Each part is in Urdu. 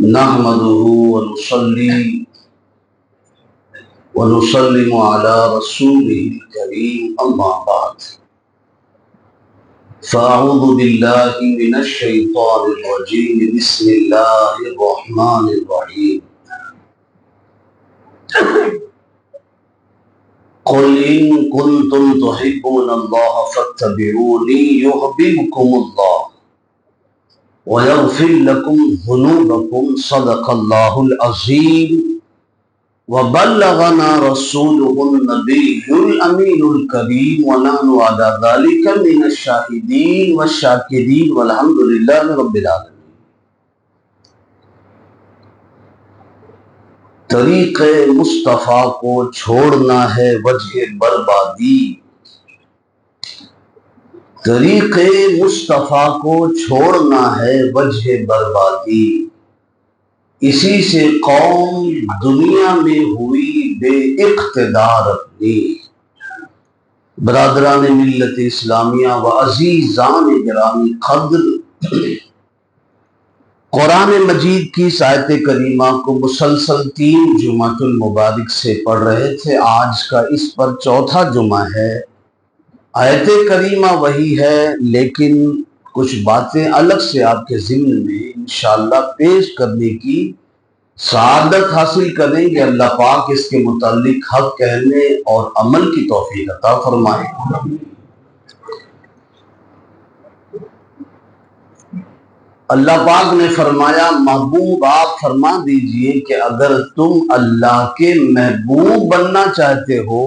نحمده ونصلي ونسلم على رسوله الكريم أما بعد فأعوذ بالله من الشيطان الرجيم بسم الله الرحمن الرحيم قل إن كنتم تحبون الله فاتبعوني يحببكم الله ويغفر لكم ذنوبكم صدق الله العظيم وبلغنا رسوله النبي الأمين الكريم ونحن على ذلك من الشاهدين والشاكرين والحمد لله رب العالمين۔ طریق مصطفیٰ کو چھوڑنا ہے وجہ بربادی، طریق مصطفیٰ کو چھوڑنا ہے وجہ بربادی، اسی سے قوم دنیا میں ہوئی بے اقتدار اپنی۔ برادران ملت اسلامیہ و عزیزان گرامی قدر، قرآن مجید کی آیت کریمہ کو مسلسل 3 جمعۃ المبارک سے پڑھ رہے تھے۔ آج کا اس پر چوتھا جمعہ ہے۔ آیت کریمہ وہی ہے لیکن کچھ باتیں الگ سے آپ کے ذہن میں انشاءاللہ پیش کرنے کی سعادت حاصل کریں گے۔ اللہ پاک اس کے متعلق حق کہنے اور عمل کی توفیق عطا فرمائے۔ اللہ پاک نے فرمایا محبوب آپ فرما دیجئے کہ اگر تم اللہ کے محبوب بننا چاہتے ہو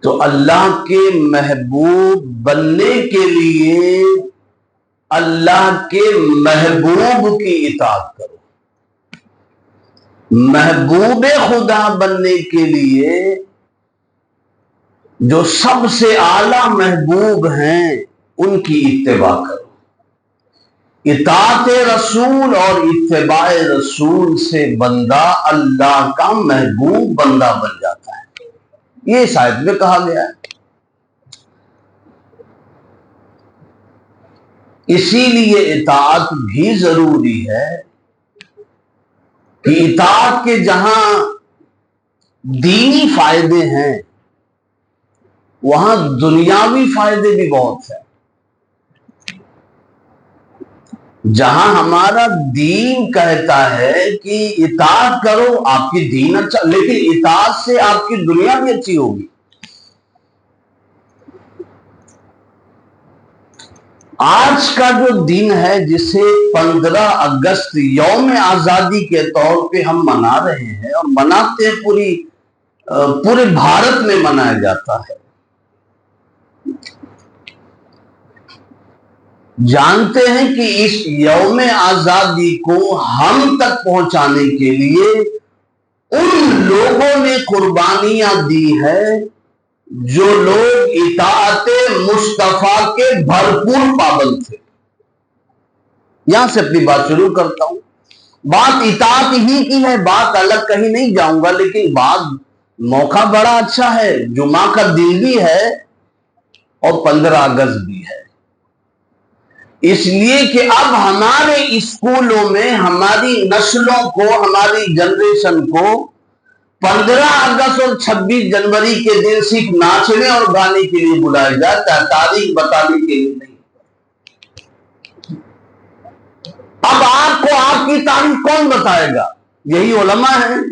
تو اللہ کے محبوب بننے کے لیے اللہ کے محبوب کی اطاعت کرو۔ محبوب خدا بننے کے لیے جو سب سے اعلیٰ محبوب ہیں ان کی اتباع کرو۔ اطاعت رسول اور اتباع رسول سے بندہ اللہ کا محبوب بندہ بن جاتا ہے، یہ اس آیت میں کہا گیا ہے۔ اسی لیے اطاعت بھی ضروری ہے کہ اطاعت کے جہاں دینی فائدے ہیں وہاں دنیاوی فائدے بھی بہت ہیں۔ جہاں ہمارا دین کہتا ہے کہ اطاعت کرو آپ کی دین اچھا، لیکن اطاعت سے آپ کی دنیا بھی اچھی ہوگی۔ آج کا جو دن ہے جسے 15 اگست یوم آزادی کے طور پہ ہم منا رہے ہیں اور مناتے پورے بھارت میں منایا جاتا ہے، جانتے ہیں کہ اس یوم آزادی کو ہم تک پہنچانے کے لیے ان لوگوں نے قربانیاں دی ہے جو لوگ اطاعت مصطفیٰ کے بھرپور پابند تھے۔ یہاں سے اپنی بات شروع کرتا ہوں۔ بات اطاعت ہی کی ہے، بات الگ کہیں نہیں جاؤں گا، لیکن بات موقع بڑا اچھا ہے، جمعہ کا دن بھی ہے اور 15 اگست بھی ہے، اس لیے کہ اب ہمارے اسکولوں میں ہماری نسلوں کو، ہماری جنریشن کو 15 اگست اور 26 جنوری کے دن صرف ناچنے اور گانے کے لیے بلایا جاتا ہے، تاریخ بتانے کے لیے نہیں۔ اب آپ کو آپ کی تاریخ کون بتائے گا؟ یہی علماء ہیں،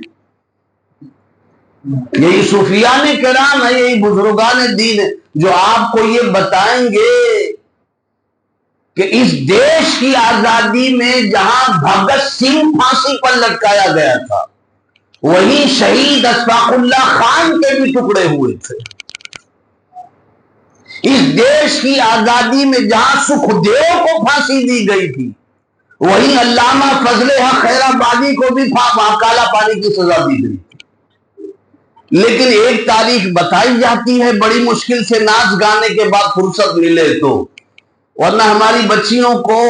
یہی صوفیان کرام ہیں، یہی بزرگان دین ہیں جو آپ کو یہ بتائیں گے کہ اس دیش کی آزادی میں جہاں بھگت سنگھ پھانسی پر لٹکایا گیا تھا وہیں شہید اشفاق اللہ خان کے بھی ٹکڑے ہوئے تھے۔ اس دیش کی آزادی میں جہاں سکھ دیو کو پھانسی دی گئی تھی وہیں علامہ فضل حق خیر آبادی کو بھی کالا پانی کی سزا دی گئی تھی۔ لیکن ایک تاریخ بتائی جاتی ہے بڑی مشکل سے، ناچ گانے کے بعد فرصت ملے تو، ورنہ ہماری بچیوں کو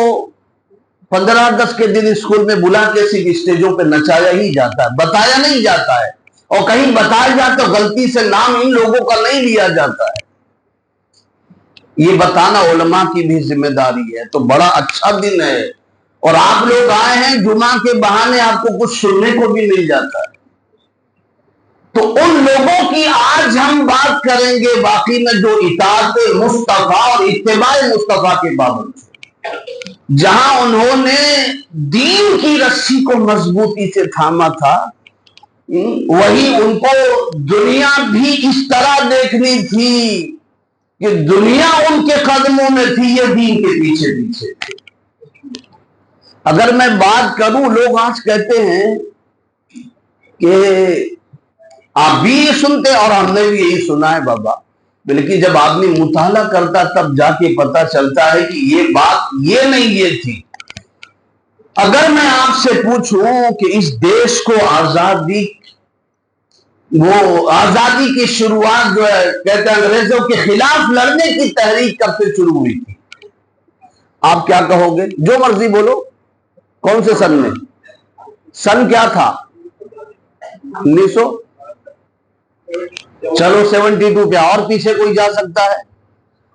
15 اگست کے دن اسکول میں بلا کے صرف اسٹیجوں پہ نچایا ہی جاتا ہے، بتایا نہیں جاتا ہے، اور کہیں بتایا جاتا تو غلطی سے نام ان لوگوں کا نہیں لیا جاتا ہے۔ یہ بتانا علماء کی بھی ذمہ داری ہے۔ تو بڑا اچھا دن ہے اور آپ لوگ آئے ہیں جمعہ کے بہانے آپ کو کچھ سننے کو بھی مل جاتا ہے. تو ان لوگوں کی آج ہم بات کریں گے باقی میں جو اطاعت مصطفیٰ اور اتباع مصطفیٰ کے پابند تھے، جہاں انہوں نے دین کی رسی کو مضبوطی سے تھاما تھا، وہی ان کو دنیا بھی اس طرح دیکھنی تھی کہ دنیا ان کے قدموں میں تھی، یہ دین کے پیچھے پیچھے تھے. اگر میں بات کروں، لوگ آج کہتے ہیں کہ آپ بھی یہ سنتے اور ہم نے بھی یہی سنا ہے بابا، بلکہ جب آدمی مطالعہ کرتا تب جا کے پتا چلتا ہے کہ یہ بات یہ نہیں یہ تھی. اگر میں آپ سے پوچھوں کہ اس دیش کو آزادی کی شروعات جو ہے کہتے ہیں انگریزوں کے خلاف لڑنے کی تحریک کب سے شروع ہوئی تھی، آپ کیا کہو گے؟ جو مرضی بولو. کون سے سن میں؟ سن کیا تھا؟ 1900، چلو 72 کیا اور پیچھے کوئی جا سکتا ہے؟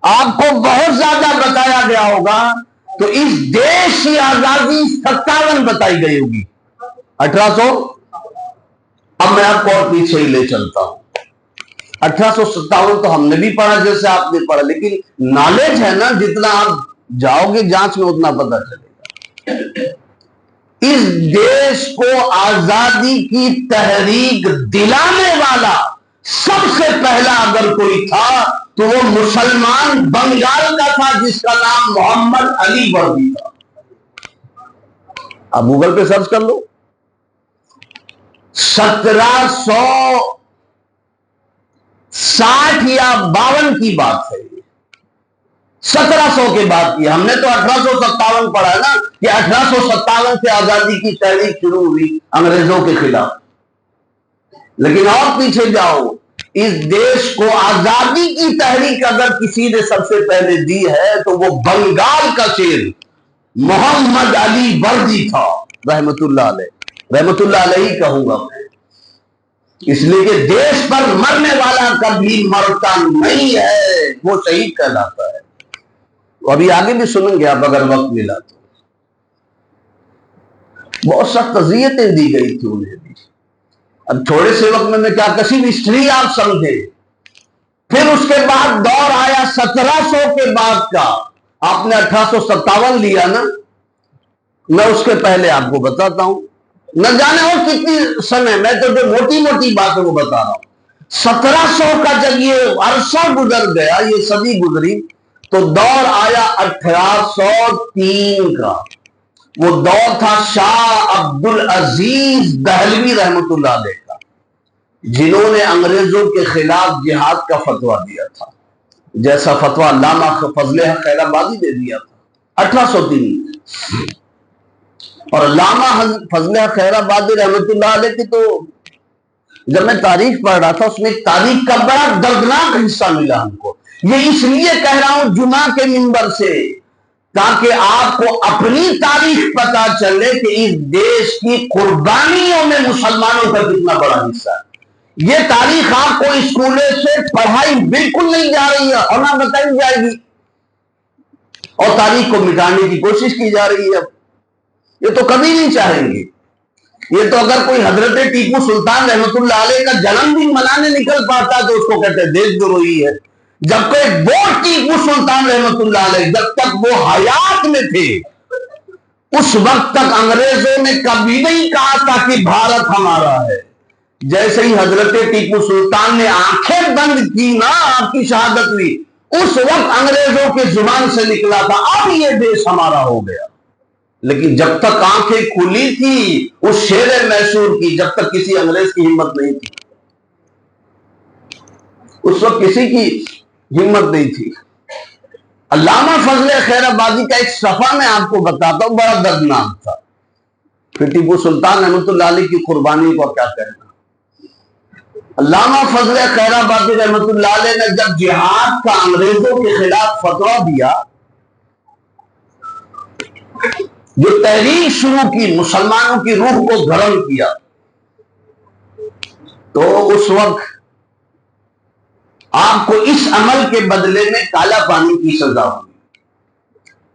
آپ کو بہت زیادہ بتایا گیا ہوگا تو اس دیش کی آزادی 57 بتائی گئی ہوگی، 1800. اب میں آپ کو اور پیچھے ہی لے چلتا ہوں. 1857 تو ہم نے بھی پڑھا جیسے آپ نے پڑھا، لیکن نالج ہے نا، جتنا آپ جاؤ گے جانچ میں اتنا پتہ چلے گا. اس دیش کو آزادی کی تحریک دلانے والا سب سے پہلا اگر کوئی تھا تو وہ مسلمان بنگال کا تھا، جس کا نام محمد علی وردی تھا. آپ گوگل پہ سرچ کر لو. 1760 یا 52 کی بات ہے، 1700 کے بعد کی. ہم نے تو 1857 پڑھا ہے نا کہ 1857 سے آزادی کی تحریک شروع ہوئی انگریزوں کے خلاف. لیکن اور پیچھے جاؤ، اس دیش کو آزادی کی تحریک اگر کسی نے سب سے پہلے دی ہے تو وہ بنگال کا شیر محمد علی وردی تھا، رحمت اللہ علیہ. رحمت اللہ علیہ کہوں گا میں، اس لیے کہ دیش پر مرنے والا کبھی مرتا نہیں ہے، وہ شہید کہلاتا ہے. ابھی آگے بھی سنیں گے آپ اگر وقت ملا تو. بہت سخت اذیتیں دی گئی تھی انہیں بھی. اب تھوڑے سے وقت میں کیا کسی بھی ہسٹری آپ سمجھے. پھر اس کے بعد دور آیا 1700 کے بعد کا. آپ نے 1857 لیا نا، میں اس کے پہلے آپ کو بتاتا ہوں، نہ جانے اور کتنی سن ہے، میں تو جو موٹی موٹی باتیں وہ بتا رہا ہوں. 1700 کا جب یہ عرصہ گزر گیا، یہ صدی گزری، تو دور آیا 1803 کا. وہ دور تھا شاہ عبد العزیز دہلوی رحمت اللہ علیہ کا، جنہوں نے انگریزوں کے خلاف جہاد کا فتویٰ دیا تھا، جیسا فتویٰ علامہ فضل حق خیر آبادی نے دیا تھا 1803. اور علامہ فضل حق خیر آبادی رحمت اللہ علیہ کی تو جب میں تاریخ پڑھ رہا تھا اس میں تاریخ کا بڑا دردناک حصہ ملا ہم کو. یہ اس لیے کہہ رہا ہوں جمعہ کے منبر سے تاکہ آپ کو اپنی تاریخ پتا چلے کہ اس دیش کی قربانیوں میں مسلمانوں کا کتنا بڑا حصہ ہے. یہ تاریخ آپ کو اسکولوں سے پڑھائی بالکل نہیں جا رہی ہے اور نہ بتائی جائے گی، اور تاریخ کو مٹانے کی کوشش کی جا رہی ہے. یہ تو کبھی نہیں چاہیں گے. یہ تو اگر کوئی حضرت ٹیپو سلطان رحمت اللہ علیہ کا جنم دن منانے نکل پاتا تو اس کو کہتے ہیں دیش دروہی ہے. جب کہ وہ ٹیپو سلطان رحمت اللہ علیہ جب تک وہ حیات میں تھے اس وقت تک انگریزوں نے کبھی نہیں کہا تھا کہ بھارت ہمارا ہے. جیسے ہی حضرت ٹیپو سلطان نے آنکھیں بند کی نا، آپ کی شہادت لی، اس وقت انگریزوں کے زبان سے نکلا تھا اب یہ دیش ہمارا ہو گیا. لیکن جب تک آنکھیں کھلی تھی اس شیر میسور کی، جب تک کسی انگریز کی ہمت نہیں تھی، اس وقت کسی کی ہمت نہیں تھی. علامہ فضل خیر آبادی کا ایک صفحہ میں آپ کو بتاتا ہوں، بڑا دردناک تھا. پھر ٹیپو سلطان رحمت اللہ علیہ کی قربانی کو کیا کہنا. علامہ فضل خیر آبادی رحمت اللہ علیہ نے جب جہاد کا انگریزوں کے خلاف فتویٰ دیا، جو تحریک شروع کی، مسلمانوں کی روح کو گرم کیا، تو اس وقت آپ کو اس عمل کے بدلے میں کالا پانی کی سزا ہوئی.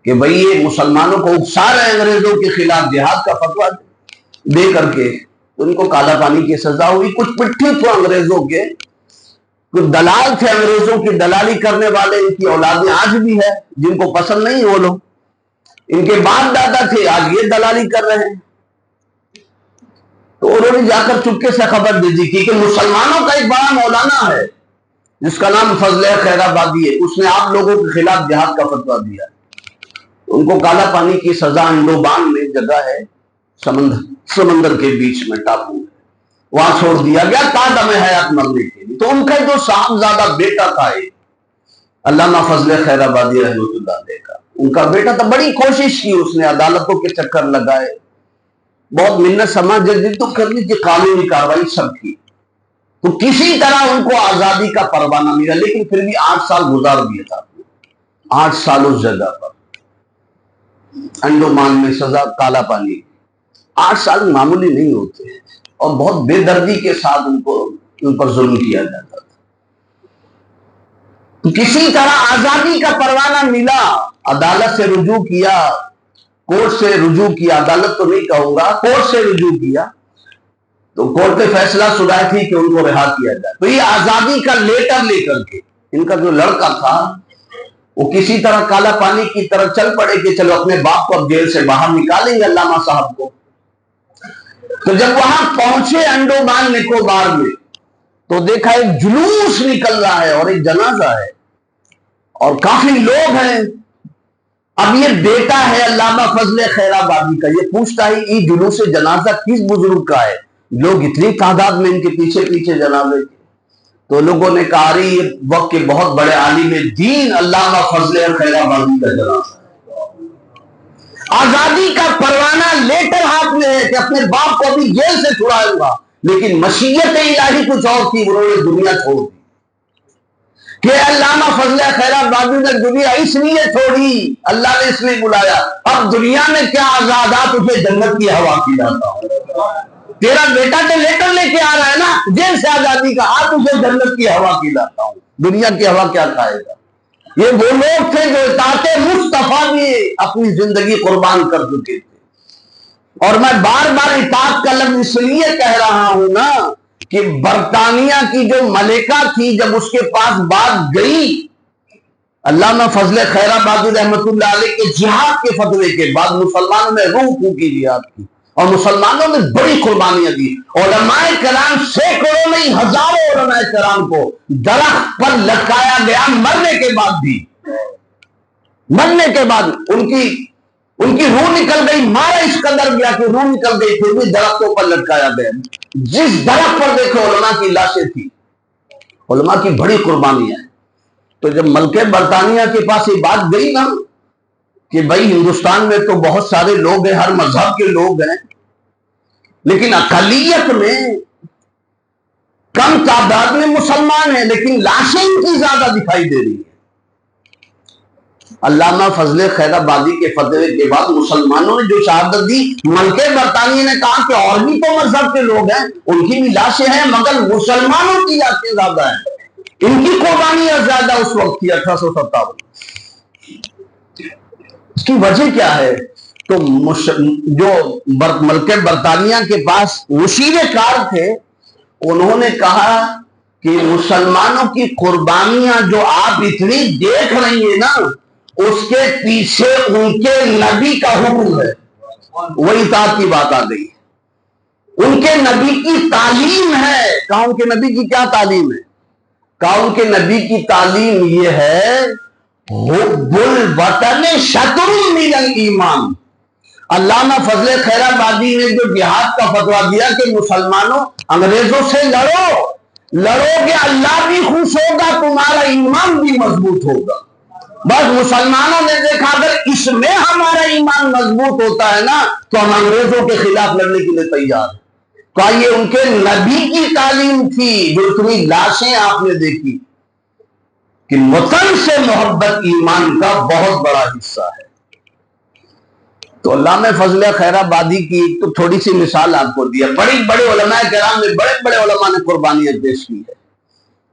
کہ بھئی یہ مسلمانوں کو اکسا رہے انگریزوں کے خلاف جہاد کا فتویٰ دے کر کے، تو ان کو کالا پانی کی سزا ہوئی۔ کچھ پٹھی تھے انگریزوں کے، کچھ دلال تھے انگریزوں کی دلالی کرنے والے، ان کی اولادیں آج بھی ہے، جن کو پسند نہیں وہ لوگ، ان کے باپ دادا تھے، آج یہ دلالی کر رہے ہیں۔ تو انہوں نے جا کر چپکے سے خبر دے دی کہ مسلمانوں کا ایک بڑا مولانا ہے جس کا نام فضل خیر آبادی ہے، اس نے آپ لوگوں کے خلاف جہاد کا فتویٰ دیا ہے۔ ان کو کالا پانی کی سزا انڈومان میں جگہ ہے، سمندر کے بیچ میں ٹاپو میں، وہاں چھوڑ دیا گیا تا دم حیات مرنے کے لیے۔ تو ان کا جو صاحبزادہ بیٹا تھا علامہ فضل خیر آبادی رحمۃ اللہ علیہ کا، ان کا بیٹا تھا، بڑی کوشش کی اس نے، عدالتوں کے چکر لگائے، بہت منت سماج جدید تو کرنی تھی، قانونی کاروائی سب کی، تو کسی طرح ان کو آزادی کا پروانہ ملا، لیکن پھر بھی 8 سال گزار دیا تھا، 8 سال اس جگہ پر انڈومان میں سزا کالا پانی۔ 8 سال معمولی نہیں ہوتے، اور بہت بے دردی کے ساتھ ان پر ظلم کیا جاتا تھا۔ کسی طرح آزادی کا پروانہ ملا، عدالت سے رجوع کیا، کورٹ سے رجوع کیا، عدالت تو نہیں کہوں گا، کورٹ سے رجوع کیا، تو کورٹ نے فیصلہ سنایا تھی کہ ان کو رہا کیا جائے۔ تو یہ آزادی کا لیٹر لے کر کے ان کا جو لڑکا تھا وہ کسی طرح کالا پانی کی طرح چل پڑے کہ چلو اپنے باپ کو اب جیل سے باہر نکالیں گے علامہ صاحب کو۔ تو جب وہاں پہنچے انڈومان نکوبار میں، تو دیکھا ایک جلوس نکل رہا ہے اور ایک جنازہ ہے اور کافی لوگ ہیں۔ اب یہ بیٹا ہے علامہ فضل خیر آبادی کا، یہ پوچھتا ہے یہ جلوس جنازہ کس بزرگ کا ہے؟ لوگ اتنی تعداد میں ان کے پیچھے پیچھے جنازے کے، تو لوگوں نے کہا یہ وقت کے بہت بڑے عالم دین علامہ فضل خیر آبادی کا جنازہ ہے۔ آزادی کا پروانہ لیٹر ہاتھ میں ہے کہ اپنے باپ کو ابھی جیل سے چھڑائے گا، لیکن مشیت الہی کچھ اور تھی، انہوں نے دنیا چھوڑ دی کہ علامہ فضل خیر آبادی نے دنیا اس لیے چھوڑی، اللہ نے اس لیے بلایا، اب دنیا میں کیا آزادات، تجھے جنت کی ہوا کھلاتا ہوں۔ تیرا بیٹا تو لیٹر لے کے آ رہا ہے نا جیل سے آزادی کا، آج تجھے جنت کی ہوا کھلاتا ہوں، دنیا کی ہوا کیا کھائے گا۔ یہ وہ لوگ تھے جو اطاعت مصطفیٰ میں اپنی زندگی قربان کر چکے تھے۔ اور میں بار بار اطاعت کا لفظ اس لیے کہہ رہا ہوں نا کہ برطانیہ کی جو ملکہ تھی، جب اس کے پاس بات گئی علامہ فضل خیر آبادی رحمۃ اللہ علیہ کے جہاد کے فتوے کے بعد، مسلمانوں نے روح پھونکی جہاد کی اور مسلمانوں نے بڑی قربانیاں دی۔ علماء کرام سینکڑوں نہیں ہزاروں علماء کرام کو درخت پر لٹکایا گیا، مرنے کے بعد بھی، مرنے کے بعد ان کی روح نکل گئی، مارا اس قدر گیا کہ روح نکل گئی، پھر بھی درختوں پر لٹکایا گیا۔ جس درخت پر دیکھو علماء کی لاشیں تھی، علماء کی بڑی قربانیاں ہیں۔ تو جب ملکہ برطانیہ کے پاس یہ بات گئی نا کہ بھائی ہندوستان میں تو بہت سارے لوگ ہیں، ہر مذہب کے لوگ ہیں، لیکن اقلیت میں کم تعداد میں مسلمان ہیں، لیکن لاشیں ان کی زیادہ دکھائی دے رہی ہیں۔ علامہ فضل خیر آبادی کے فتوے کے بعد مسلمانوں نے جو شہادت دی، ملکہ برطانیہ نے کہا کہ اور بھی تو مذہب کے لوگ ہیں، ان کی بھی لاشیں ہیں، مگر مسلمانوں کی لاشیں زیادہ ہیں، ان کی قربانیاں زیادہ اس وقت تھی 1857۔ اس کی وجہ کیا ہے؟ تو جو ملکہ برطانیہ کے پاس مشیر کار تھے، انہوں نے کہا کہ مسلمانوں کی قربانیاں جو آپ اتنی دیکھ رہی ہیں نا، اس کے پیچھے ان کے نبی کا حکم ہے۔ وہی اطاعت کی بات آ گئی، ان کے نبی کی تعلیم ہے۔ کہا ان کے نبی کی کیا تعلیم ہے؟ کہا ان کے نبی کی تعلیم یہ ہے حب الوطن شطر من الایمان۔ علامہ فضل خیر آبادی نے جو جہاد کا فتویٰ دیا کہ مسلمانوں انگریزوں سے لڑو گے، اللہ بھی خوش ہوگا، تمہارا ایمان بھی مضبوط ہوگا۔ بس مسلمانوں نے دیکھا اگر اس میں ہمارا ایمان مضبوط ہوتا ہے نا تو ہم انگریزوں کے خلاف لڑنے کے لیے تیار ہیں۔ تو یہ ان کے نبی کی تعلیم تھی، جو اتنی لاشیں آپ نے دیکھی، کہ وطن سے محبت ایمان کا بہت بڑا حصہ ہے۔ تو علامہ فضل خیر آبادی کی تو تھوڑی سی مثال آپ کو دیا، بڑے علماء کرام نے، بڑے علماء نے قربانیاں پیش کی ہے،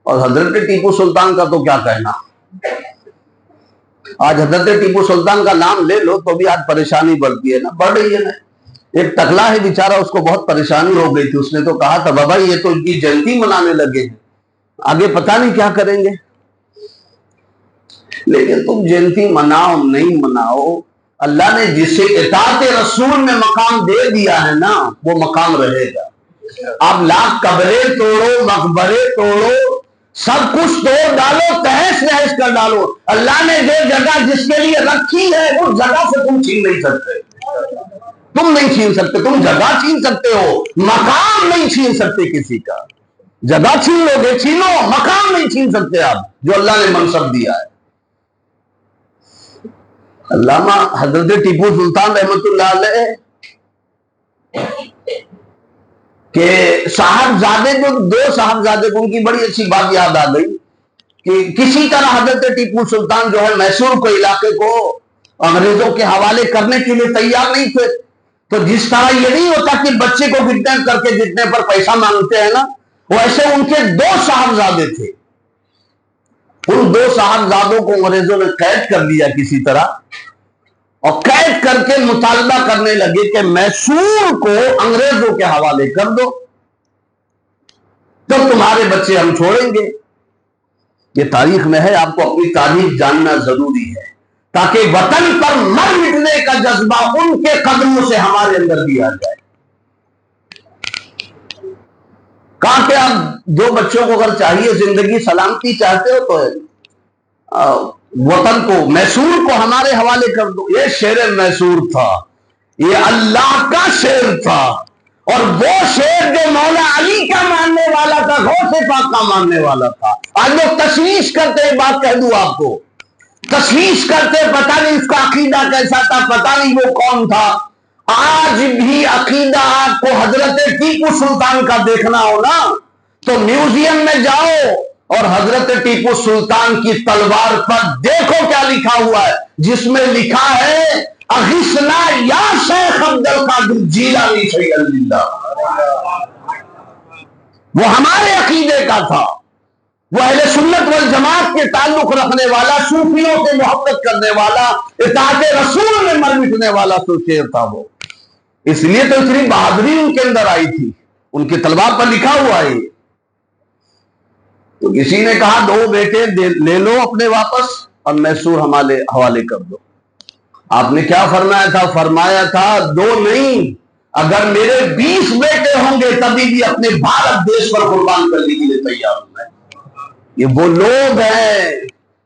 اور حضرت ٹیپو سلطان کا تو کیا کہنا۔ آج حضرت ٹیپو سلطان کا نام لے لو تو بھی آج پریشانی بڑھتی ہے نا، بڑھ رہی ہے نا۔ ایک ٹکلا ہے بیچارہ، اس کو بہت پریشانی ہو گئی تھی، اس نے تو کہا تھا بابا یہ تو ان کی جینتی منانے لگے ہیں، آگے پتہ نہیں کیا کریں گے۔ لیکن تم جینتی مناؤ نہیں مناؤ، اللہ نے جسے اطاعت رسول میں مقام دے دیا ہے نا وہ مقام رہے گا۔ آپ لاکھ قبریں توڑو، مقبرے توڑو، سب کچھ توڑ ڈالو، تہس نہس کر ڈالو، اللہ نے جو جگہ جس کے لیے رکھی ہے اس جگہ سے تم چھین نہیں سکتے، تم نہیں چھین سکتے۔ تم جگہ چھین سکتے ہو، مقام نہیں چھین سکتے کسی کا۔ جگہ چھین لو گے چھینو، مقام نہیں چھین سکتے آپ جو اللہ نے منصب دیا ہے۔ علامہ حضرت ٹیپو سلطان رحمت اللہ علیہ کہ صاحبزادے جو دو صاحبزادے کو ان کی بڑی اچھی بات یاد آ گئی کہ کسی طرح حضرت ٹیپو سلطان جو ہے میسور کو علاقے کو انگریزوں کے حوالے کرنے کے لیے تیار نہیں تھے۔ تو جس طرح یہ نہیں ہوتا کہ بچے کو کڈنیپ کر کے جتنے پر پیسہ مانگتے ہیں نا، ویسے ان کے دو صاحبزادے تھے، ان دو صاحبزادوں کو انگریزوں نے قید کر لیا کسی طرح، اور قید کر کے مطالبہ کرنے لگے کہ میسور کو انگریزوں کے حوالے کر دو تو تمہارے بچے ہم چھوڑیں گے۔ یہ تاریخ میں ہے، آپ کو اپنی تاریخ جاننا ضروری ہے تاکہ وطن پر مر مٹنے کا جذبہ ان کے قدموں سے ہمارے اندر بھی آ جائے۔ کہاں کہ آپ دو بچوں کو اگر چاہیے زندگی سلامتی چاہتے ہو تو وطن کو میسور کو ہمارے حوالے کر دو۔ یہ شیر میسور تھا، یہ اللہ کا شیر تھا، اور وہ شیر جو مولا علی کا ماننے والا تھا، غوث پاک کا ماننے والا تھا۔ آج لوگ تشویش کرتے ہیں، بات کہہ دوں آپ کو، تشویش کرتے پتہ نہیں اس کا عقیدہ کیسا تھا، پتہ نہیں وہ کون تھا۔ آج بھی عقیدہ آپ کو حضرت ٹیپو سلطان کا دیکھنا ہو نا تو میوزیم میں جاؤ اور حضرت ٹیپو سلطان کی تلوار پر دیکھو کیا لکھا ہوا ہے، جس میں لکھا ہے اغثنا یا شیخ عبد القادر جیلانی شیخ اللہ۔ وہ ہمارے عقیدے کا تھا، وہ اہل سنت والجماعت کے تعلق رکھنے والا، صوفیوں سے محبت کرنے والا، اطاعت رسول میں مر مٹنے والا تو شیر تھا وہ۔ اس لیے تو اتنی بہادری ان کے اندر آئی تھی، ان کی تلوار پر لکھا ہوا ہے۔ تو کسی نے کہا دو بیٹے لے لو اپنے واپس اور میسور ہمارے حوالے کر دو۔ آپ نے کیا فرمایا تھا؟ فرمایا تھا دو نہیں، اگر میرے 20 بیٹے ہوں گے تبھی بھی اپنے بھارت دیش پر قربان کرنے کے لیے تیار ہوں میں۔ یہ وہ لوگ ہیں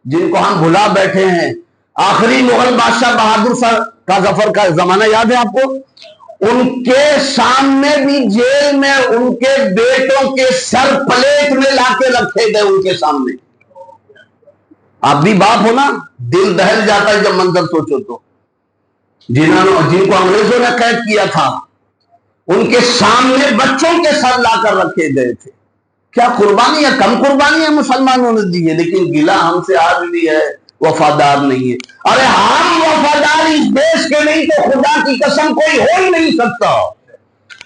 جن کو ہم بھلا بیٹھے ہیں۔ آخری مغل بادشاہ بہادر شاہ کا ظفر کا زمانہ یاد ہے آپ کو؟ ان کے سامنے بھی جیل میں ان کے بیٹوں کے سر پلیٹ میں لا کے رکھے گئے ان کے سامنے۔ آپ بھی باپ ہو نا، دل دہل جاتا ہے جب منظر سوچو تو۔ جن کو انگریزوں نے قید کیا تھا ان کے سامنے بچوں کے سر لا کر رکھے گئے تھے۔ کیا قربانیاں، کم قربانیاں مسلمانوں نے دی ہے، لیکن گلہ ہم سے آج بھی ہے، وفادار نہیں ہے۔ ارے ہم وفادار اس دیش کے نہیں تو خدا کی قسم کوئی ہو ہی نہیں سکتا۔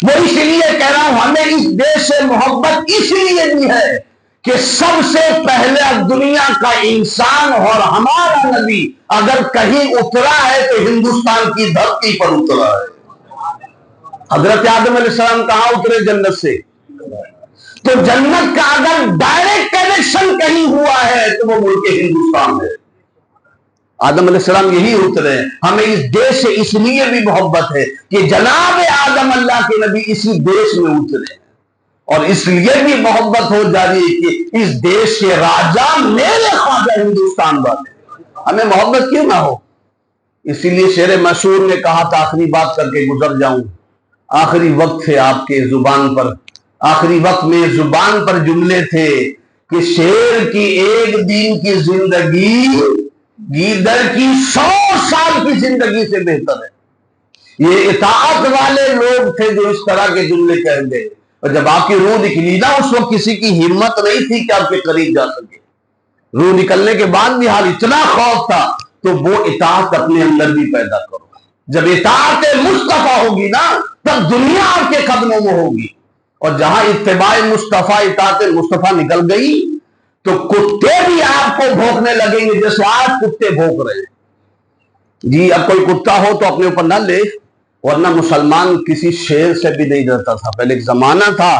وہ اس لیے کہہ رہا ہوں ہمیں اس دیش سے محبت اس لیے بھی ہے کہ سب سے پہلے دنیا کا انسان اور ہمارا نبی اگر کہیں اترا ہے تو ہندوستان کی دھرتی پر اترا ہے۔ حضرت آدم علیہ السلام کہاں اترے؟ جنت سے۔ تو جنت کا اگر ڈائریکٹ کنیکشن کہیں ہوا ہے تو وہ ملک ہندوستان ہے۔ آدم علیہ السلام یہی اترے ہیں۔ ہمیں اس دیش سے اس لیے بھی محبت ہے کہ جناب آدم اللہ کے نبی اسی دیش میں اترے ہیں، اور اس لیے بھی محبت ہو جا رہی ہے کہ اس دیش کے راجا میرے خواجہ ہندوستان والے۔ ہمیں محبت کیوں نہ ہو؟ اسی لیے شیر مشہور نے کہا تھا، آخری بات کر کے گزر جاؤں، آخری وقت ہے آپ کے زبان پر، آخری وقت میں زبان پر جملے تھے کہ شیر کی ایک دن کی زندگی گیدڑ کی 100 سال کی زندگی سے بہتر ہے۔ یہ اطاعت والے لوگ تھے جو اس طرح کے جملے کہہ گئے، اور جب آپ کی روح نکلی نا اس وقت کسی کی ہمت نہیں تھی کہ آپ کے قریب جا سکے۔ روح نکلنے کے بعد بھی حال اتنا خوف تھا، تو وہ اطاعت اپنے اندر بھی پیدا کرو۔ جب اطاعت مصطفیٰ ہوگی نا تب دنیا آپ کے قدموں میں ہوگی، اور جہاں اتباع مصطفیٰ اطاعت مصطفیٰ نکل گئی تو کتے بھی آپ کو بھونکنے لگیں گے جیسے آج کتے بھونک رہے ہیں۔ جی اب کوئی کتا ہو تو اپنے اوپر نہ لے، ورنہ مسلمان کسی شیر سے بھی نہیں ڈرتا تھا۔ پہلے ایک زمانہ تھا،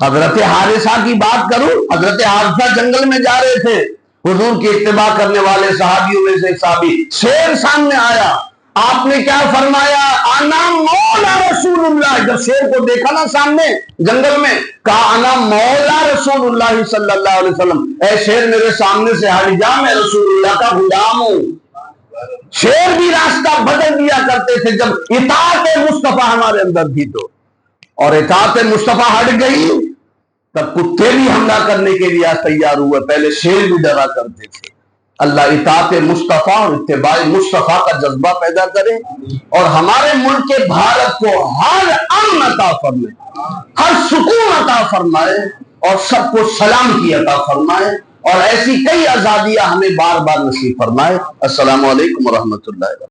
حضرت حارثہ کی بات کروں، حضرت حارثہ جنگل میں جا رہے تھے، حضور کی اتباع کرنے والے صحابیوں میں سے ایک صحابی، شیر سامنے آیا، آپ نے کیا فرمایا؟ انا مولا رسول اللہ۔ جب شیر کو دیکھا نا سامنے جنگل میں، کہا انا مولا رسول اللہ صلی اللہ علیہ وسلم، اے شیر میرے سامنے سے ہٹ جا، میں رسول اللہ کا غلام ہوں۔ شیر بھی راستہ بدل دیا کرتے تھے جب اطاعت مصطفیٰ ہمارے اندر تھی تو، اور اطاعت مصطفیٰ ہٹ گئی تب کتے بھی حملہ کرنے کے لیے تیار ہوئے، پہلے شیر بھی ڈرا کرتے تھے۔ اللہ اطاعت مصطفیٰ اور اتباع مصطفیٰ کا جذبہ پیدا کرے، اور ہمارے ملک بھارت کو ہر امن عطا فرمائے، ہر سکون عطا فرمائے، اور سب کو سلامتی عطا فرمائے، اور ایسی کئی آزادیاں ہمیں بار بار نصیب فرمائے۔ السلام علیکم ورحمۃ اللہ وبرکاتہ۔